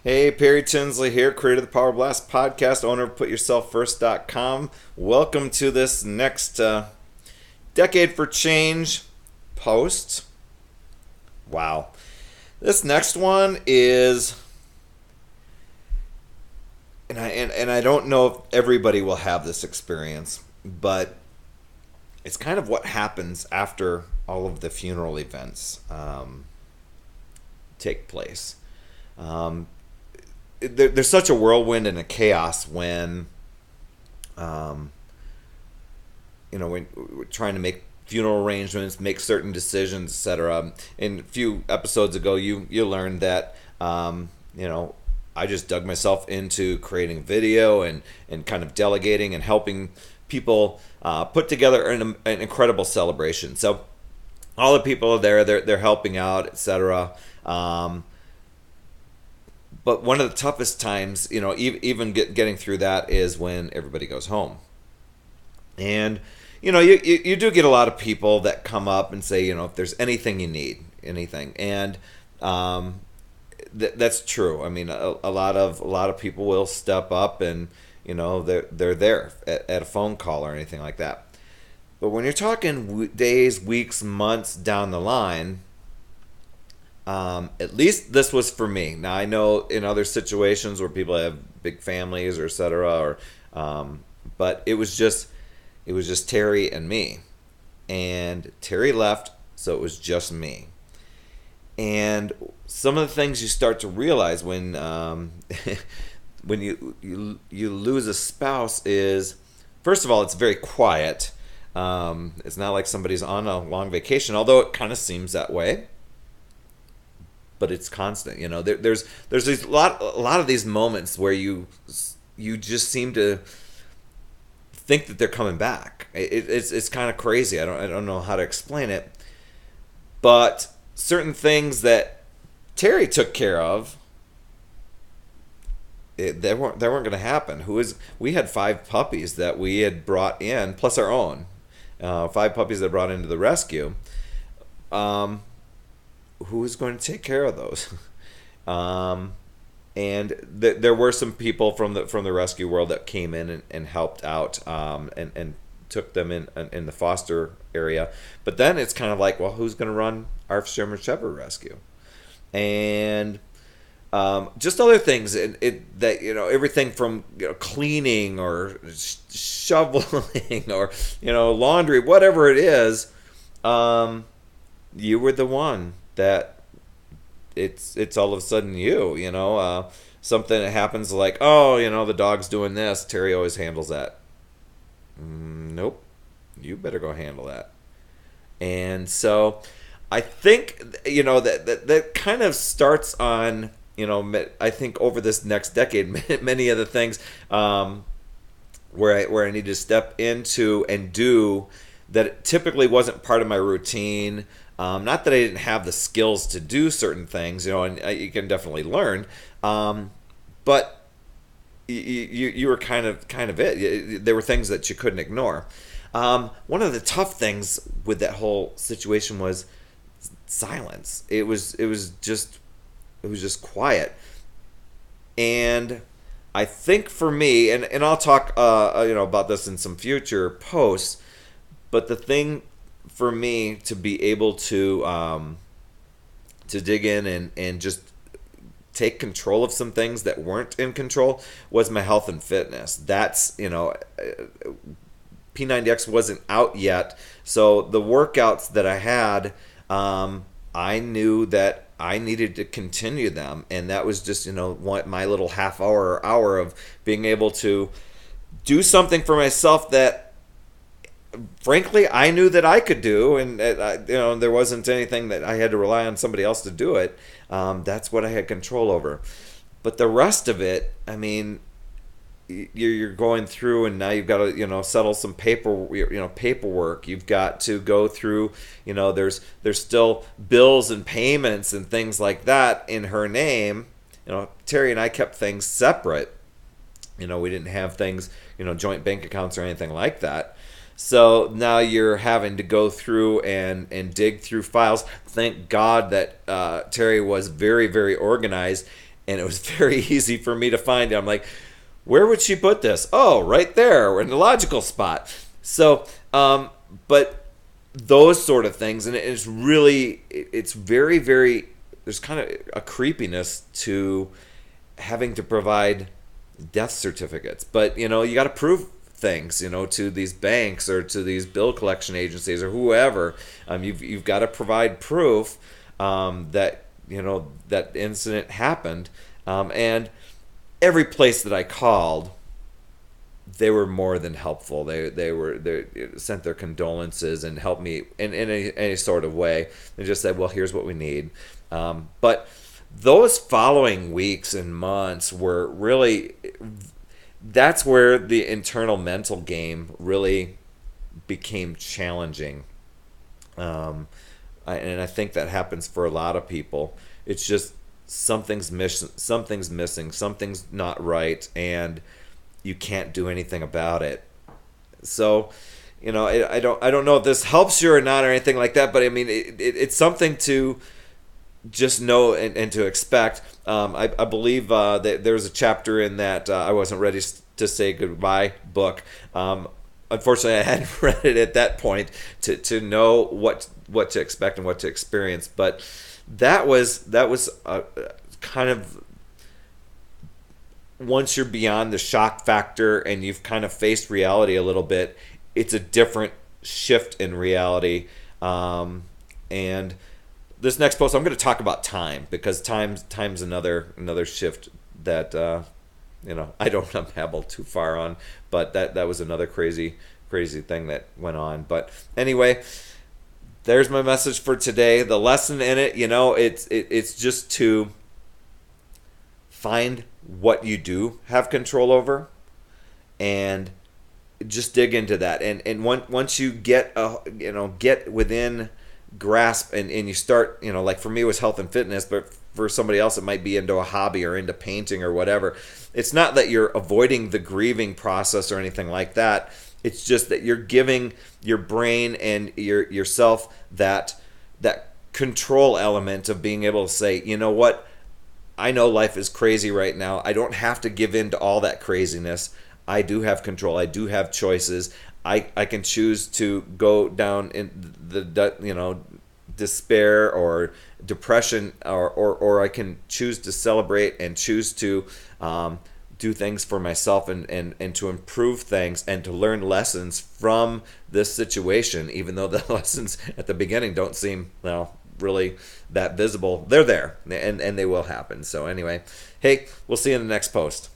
Hey, Perry Tinsley here, creator of the Power Blast podcast, owner of PutYourselfFirst.com. Welcome to this next Decade for Change post. Wow. This next one is, and I don't know if everybody will have this experience, but it's kind of what happens after all of the funeral events take place. Um, there's such a whirlwind and a chaos when um, when we're trying to make funeral arrangements, make certain decisions, etc. And a few episodes ago, you learned that I just dug myself into creating video and kind of delegating and helping people put together an incredible celebration. So all the people are there, they're helping out, etc. But one of the toughest times, even getting through that is when everybody goes home. And, you do get a lot of people that come up and say, if there's anything you need, anything. And that's true. I mean, a lot of people will step up and, they're there at a phone call or anything like that. But when you're talking days, weeks, months down the line, at least this was for me. Now I know in other situations where people have big families or etc. But it was just Terry and me, and Terry left, so it was just me. And some of the things you start to realize when when you lose a spouse is, first of all, it's very quiet. It's not like somebody's on a long vacation, although it kind of seems that way, but it's constant. There's a lot of these moments where you just seem to think that they're coming back. It's kind of crazy. I don't know how to explain it, but certain things that Terry took care of, they weren't going to happen. We had 5 puppies that we had brought in, plus our own 5 puppies that brought into the rescue. Um, who is going to take care of those? um, and there were some people from the rescue world that came in and helped out, and took them in the foster area. But then it's kind of like, well, who's going to run our German Shepherd rescue? And just other things, that everything from cleaning or shoveling or laundry, whatever it is. You were the one that it's all of a sudden something that happens, like, oh, the dog's doing this. Terry always handles that. Nope, you better go handle that. And so I think that kind of starts on, I think over this next decade, many of the things where I need to step into and do that typically wasn't part of my routine. Not that I didn't have the skills to do certain things, and you can definitely learn, but you were kind of it. There were things that you couldn't ignore. One of the tough things with that whole situation was silence. It was just quiet, and I think for me, and I'll talk about this in some future posts, but the thing for me to be able to dig in and just take control of some things that weren't in control was my health and fitness. That's P90X wasn't out yet, so the workouts that I had, I knew that I needed to continue them, and that was just my little half hour or hour of being able to do something for myself that, frankly, I knew that I could do, and there wasn't anything that I had to rely on somebody else to do it. That's what I had control over. But the rest of it, I mean, you're going through, and now you've got to settle some paperwork. You've got to go through. There's still bills and payments and things like that in her name. Terry and I kept things separate. We didn't have things, joint bank accounts or anything like that. So now you're having to go through and dig through files. Thank God that Terry was very, very organized, and it was very easy for me to find it. I'm like, where would she put this? Oh, right there, in the logical spot. So, but those sort of things, and it's really, it's very, very, there's kind of a creepiness to having to provide death certificates. But, you know, you got to prove things, you know, to these banks or to these bill collection agencies or whoever. You've got to provide proof that, you know, that incident happened. And every place that I called, they were more than helpful. They sent their condolences and helped me in any sort of way. They just said, well, here's what we need. But those following weeks and months were really, that's where the internal mental game really became challenging. And I think that happens for a lot of people. It's just something's missing, something's not right, and you can't do anything about it. So, you know, I don't know if this helps you or not or anything like that, but I mean, it's something to just know and to expect. I believe that there was a chapter in that I Wasn't Ready to Say Goodbye book. Unfortunately, I hadn't read it at that point to know what to expect and what to experience. But that was kind of, once you're beyond the shock factor and you've kind of faced reality a little bit, it's a different shift in reality. And this next post, I'm going to talk about time, because time's another shift that you know, I don't unravel too far on, but that was another crazy thing that went on. But anyway, there's my message for today. The lesson in it, you know, it's just to find what you do have control over and just dig into that. And once you get get within grasp and you start, you know, like for me it was health and fitness, but for somebody else it might be into a hobby or into painting or whatever. It's not that you're avoiding the grieving process or anything like that. It's just that you're giving your brain and yourself that control element of being able to say, you know what, I know life is crazy right now. I don't have to give in to all that craziness. I do have control. I do have choices. I can choose to go down in the, you know, despair or depression, or I can choose to celebrate and choose to do things for myself and to improve things and to learn lessons from this situation, even though the lessons at the beginning don't seem, well, really that visible. They're there, and they will happen. So anyway, hey, we'll see you in the next post.